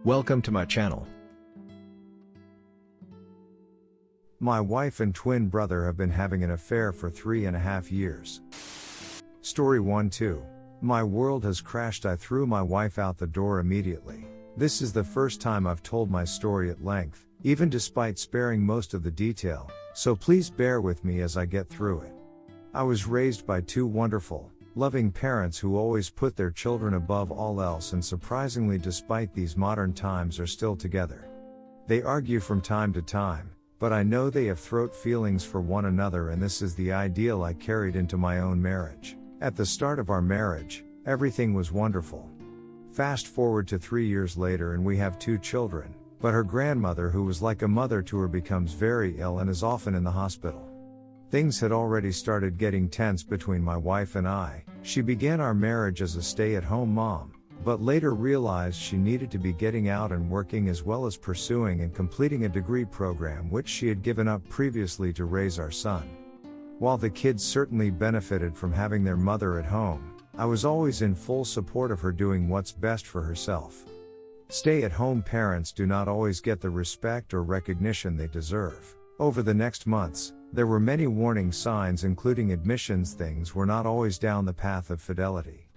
Welcome to my channel. My wife and twin brother have been having an affair for 3.5 years. Story 1-2. My world has crashed. I threw my wife out the door immediately. This is the first time I've told my story at length, even despite sparing most of the detail, so please bear with me as I get through it. I was raised by two wonderful, loving parents who always put their children above all else, and surprisingly, despite these modern times, are still together. They argue from time to time, but I know they have throat feelings for one another, and this is the ideal I carried into my own marriage. At the start of our marriage, everything was wonderful. Fast forward to 3 years later and we have 2 children, but her grandmother, who was like a mother to her, becomes very ill and is often in the hospital. Things had already started getting tense between my wife and I. She began our marriage as a stay-at-home mom, but later realized she needed to be getting out and working, as well as pursuing and completing a degree program which she had given up previously to raise our son. While the kids certainly benefited from having their mother at home, I was always in full support of her doing what's best for herself. Stay-at-home parents do not always get the respect or recognition they deserve. Over the next months, there were many warning signs, including admissions things were not always down the path of fidelity.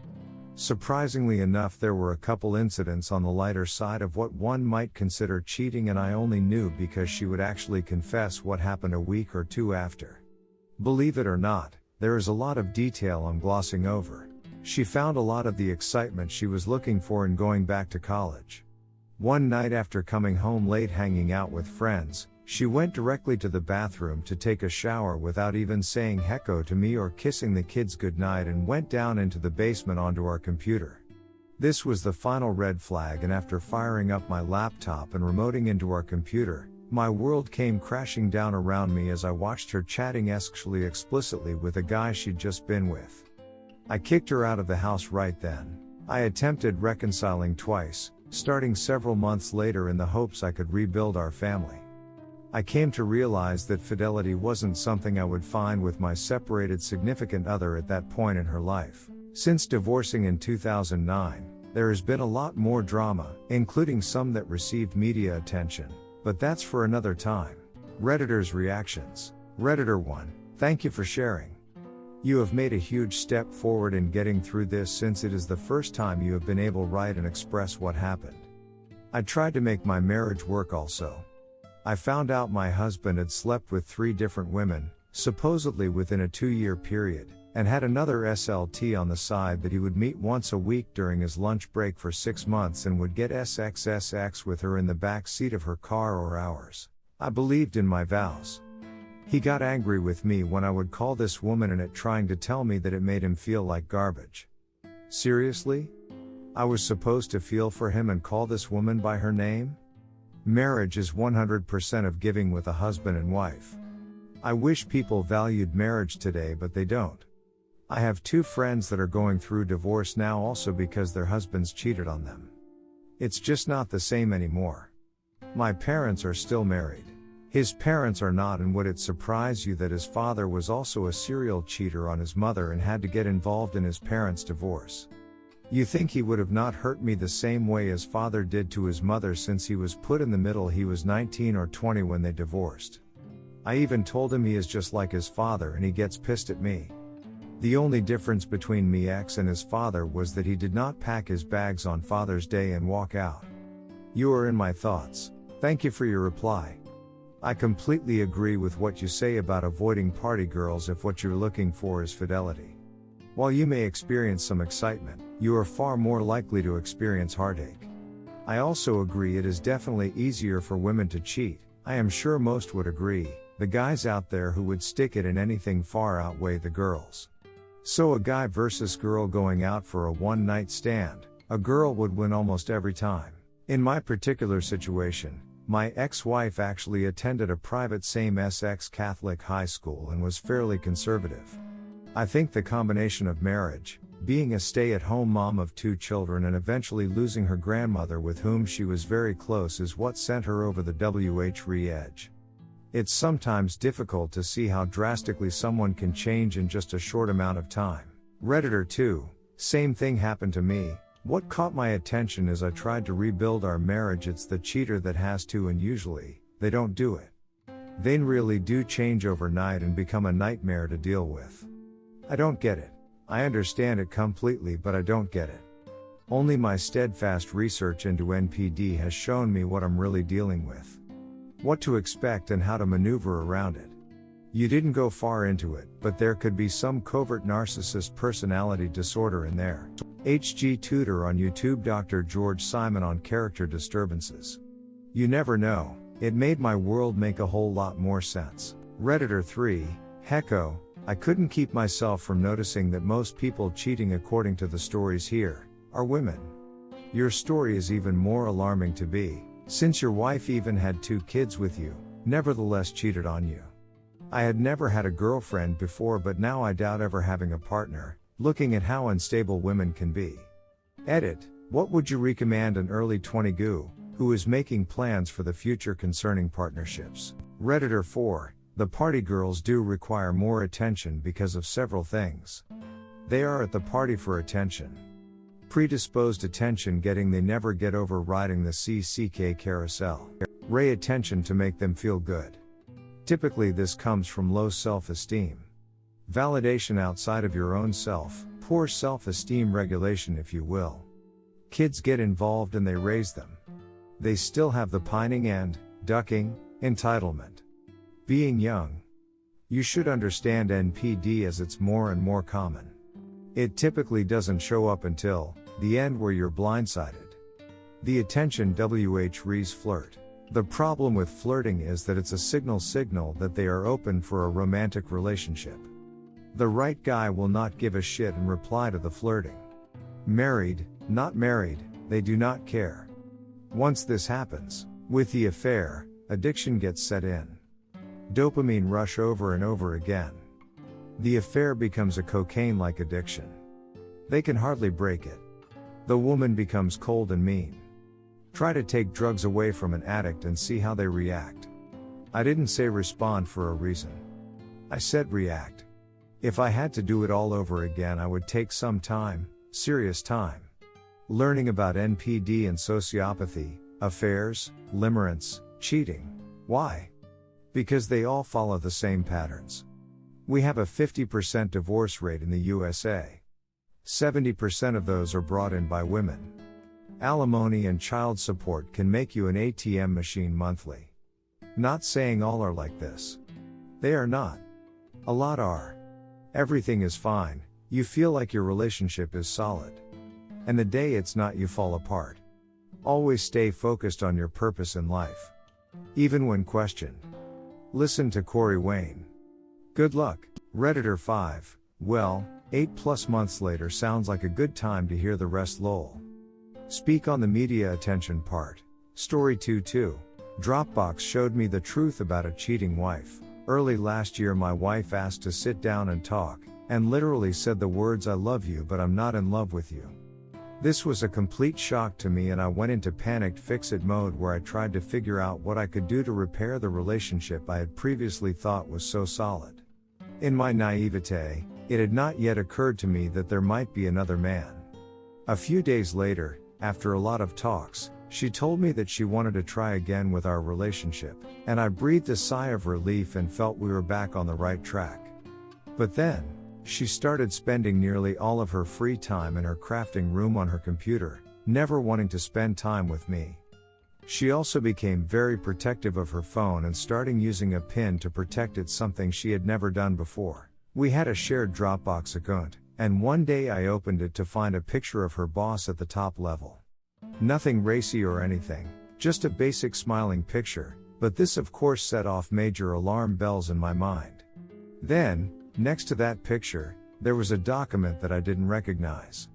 Surprisingly enough, there were a couple incidents on the lighter side of what one might consider cheating, and I only knew because she would actually confess what happened a week or two after. Believe it or not, there is a lot of detail I'm glossing over. She found a lot of the excitement she was looking for in going back to college. One night after coming home late hanging out with friends, she went directly to the bathroom to take a shower without even saying hecko to me or kissing the kids goodnight, and went down into the basement onto our computer. This was the final red flag, and after firing up my laptop and remoting into our computer, my world came crashing down around me as I watched her chatting sexually explicitly with a guy she'd just been with. I kicked her out of the house right then. I attempted reconciling twice, starting several months later, in the hopes I could rebuild our family. I came to realize that fidelity wasn't something I would find with my separated significant other at that point in her life. Since divorcing in 2009, there has been a lot more drama, including some that received media attention, but that's for another time. Redditors' reactions. Redditor 1, thank you for sharing. You have made a huge step forward in getting through this, since it is the first time you have been able to write and express what happened. I tried to make my marriage work also. I found out my husband had slept with 3 different women, supposedly within a 2-year period, and had another SLT on the side that he would meet once a week during his lunch break for 6 months, and would get SXSX with her in the back seat of her car or ours. I believed in my vows. He got angry with me when I would call this woman in it, trying to tell me that it made him feel like garbage. Seriously? I was supposed to feel for him and call this woman by her name? Marriage is 100% of giving with a husband and wife. I wish people valued marriage today, but they don't. I have 2 friends that are going through divorce now also because their husbands cheated on them. It's just not the same anymore. My parents are still married. His parents are not, and would it surprise you that his father was also a serial cheater on his mother and had to get involved in his parents' divorce? You think he would have not hurt me the same way his father did to his mother, since he was put in the middle. He was 19 or 20 when they divorced. I even told him he is just like his father, and he gets pissed at me. The only difference between me ex and his father was that he did not pack his bags on Father's Day and walk out. You are in my thoughts. Thank you for your reply. I completely agree with what you say about avoiding party girls if what you're looking for is fidelity. While you may experience some excitement, you are far more likely to experience heartache. I also agree it is definitely easier for women to cheat. I am sure most would agree. The guys out there who would stick it in anything far outweigh the girls. So a guy versus girl going out for a one-night stand, a girl would win almost every time. In my particular situation, my ex-wife actually attended a private same-sex Catholic high school and was fairly conservative. I think the combination of marriage, being a stay-at-home mom of 2 children, and eventually losing her grandmother with whom she was very close is what sent her over the WHR edge. It's sometimes difficult to see how drastically someone can change in just a short amount of time. Redditor 2, same thing happened to me. What caught my attention is I tried to rebuild our marriage. It's the cheater that has to, and usually, they don't do it. They really do change overnight and become a nightmare to deal with. I don't get it. I understand it completely, but I don't get it. Only my steadfast research into NPD has shown me what I'm really dealing with. What to expect and how to maneuver around it. You didn't go far into it, but there could be some covert narcissist personality disorder in there. HG Tutor on YouTube. Dr. George Simon on character disturbances. You never know, it made my world make a whole lot more sense. Redditor 3, Hecko, I couldn't keep myself from noticing that most people cheating according to the stories here, are women. Your story is even more alarming to be, since your wife even had 2 kids with you, nevertheless cheated on you. I had never had a girlfriend before, but now I doubt ever having a partner, looking at how unstable women can be. Edit, what would you recommend an early 20 goo, who is making plans for the future concerning partnerships? Redditor 4, the party girls do require more attention because of several things. They are at the party for attention. Predisposed attention getting, they never get over riding the CCK carousel. Ray attention to make them feel good. Typically this comes from low self-esteem. Validation outside of your own self, poor self-esteem regulation if you will. Kids get involved and they raise them. They still have the pining and, ducking, entitlement. Being young. You should understand NPD as it's more and more common. It typically doesn't show up until the end where you're blindsided. The attention Rees flirt. The problem with flirting is that it's a signal that they are open for a romantic relationship. The right guy will not give a shit and reply to the flirting. Married, not married, they do not care. Once this happens, with the affair, addiction gets set in. Dopamine rush over and over again. The affair becomes a cocaine-like addiction. They can hardly break it. The woman becomes cold and mean. Try to take drugs away from an addict and see how they react. I didn't say respond for a reason. I said react. If I had to do it all over again, I would take some time, serious time. Learning about NPD and sociopathy, affairs, limerence, cheating. Why? Because they all follow the same patterns. We have a 50% divorce rate in the USA. 70% of those are brought in by women. Alimony and child support can make you an ATM machine monthly. Not saying all are like this. They are not. A lot are. Everything is fine, you feel like your relationship is solid. And the day it's not, you fall apart. Always stay focused on your purpose in life. Even when questioned. Listen to Corey Wayne. Good luck. Redditor 5, well, 8+ months later sounds like a good time to hear the rest lol. Speak on the media attention part. Story 2-2. Dropbox showed me the truth about a cheating wife. Early last year my wife asked to sit down and talk, and literally said the words "I love you but I'm not in love with you." This was a complete shock to me and I went into panicked fix-it mode where I tried to figure out what I could do to repair the relationship I had previously thought was so solid. In my naivete, it had not yet occurred to me that there might be another man. A few days later, after a lot of talks, she told me that she wanted to try again with our relationship, and I breathed a sigh of relief and felt we were back on the right track. But then, she started spending nearly all of her free time in her crafting room on her computer, never wanting to spend time with me. She also became very protective of her phone and starting using a PIN to protect it, something she had never done before. We had a shared Dropbox account, and one day I opened it to find a picture of her boss at the top level. Nothing racy or anything, just a basic smiling picture, but this of course set off major alarm bells in my mind. Then, next to that picture, there was a document that I didn't recognize.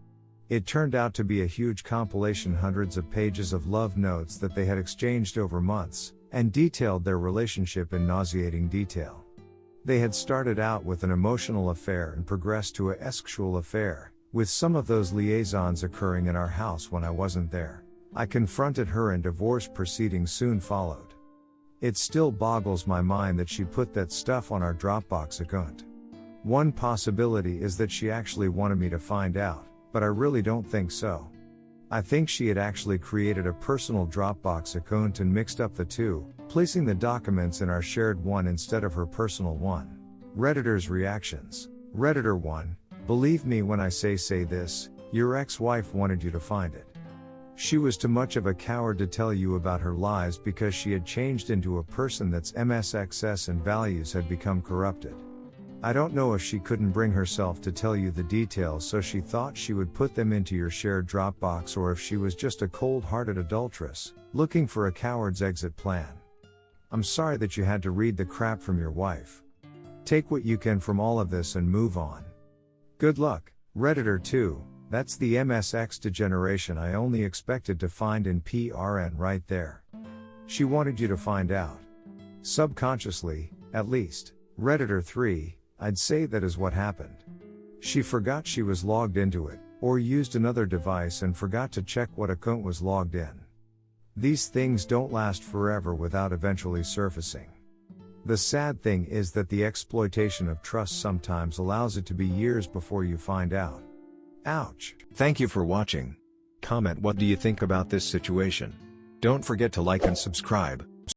It turned out to be a huge compilation, hundreds of pages of love notes that they had exchanged over months, and detailed their relationship in nauseating detail. They had started out with an emotional affair and progressed to a sexual affair, with some of those liaisons occurring in our house when I wasn't there. I confronted her and divorce proceedings soon followed. It still boggles my mind that she put that stuff on our Dropbox account. One possibility is that she actually wanted me to find out, but I really don't think so. I think she had actually created a personal Dropbox account and mixed up the two, placing the documents in our shared one instead of her personal one. Redditors' reactions. Redditor 1, believe me when I say this, your ex-wife wanted you to find it. She was too much of a coward to tell you about her lies because she had changed into a person that's MSXS and values had become corrupted. I don't know if she couldn't bring herself to tell you the details, so she thought she would put them into your shared Dropbox, or if she was just a cold-hearted adulteress, looking for a coward's exit plan. I'm sorry that you had to read the crap from your wife. Take what you can from all of this and move on. Good luck. Redditor 2, that's the MSX degeneration I only expected to find in PRN right there. She wanted you to find out. Subconsciously, at least. Redditor 3, I'd say that is what happened. She forgot she was logged into it, or used another device and forgot to check what account was logged in. These things don't last forever without eventually surfacing. The sad thing is that the exploitation of trust sometimes allows it to be years before you find out. Ouch. Thank you for watching. Comment what do you think about this situation. Don't forget to like and subscribe.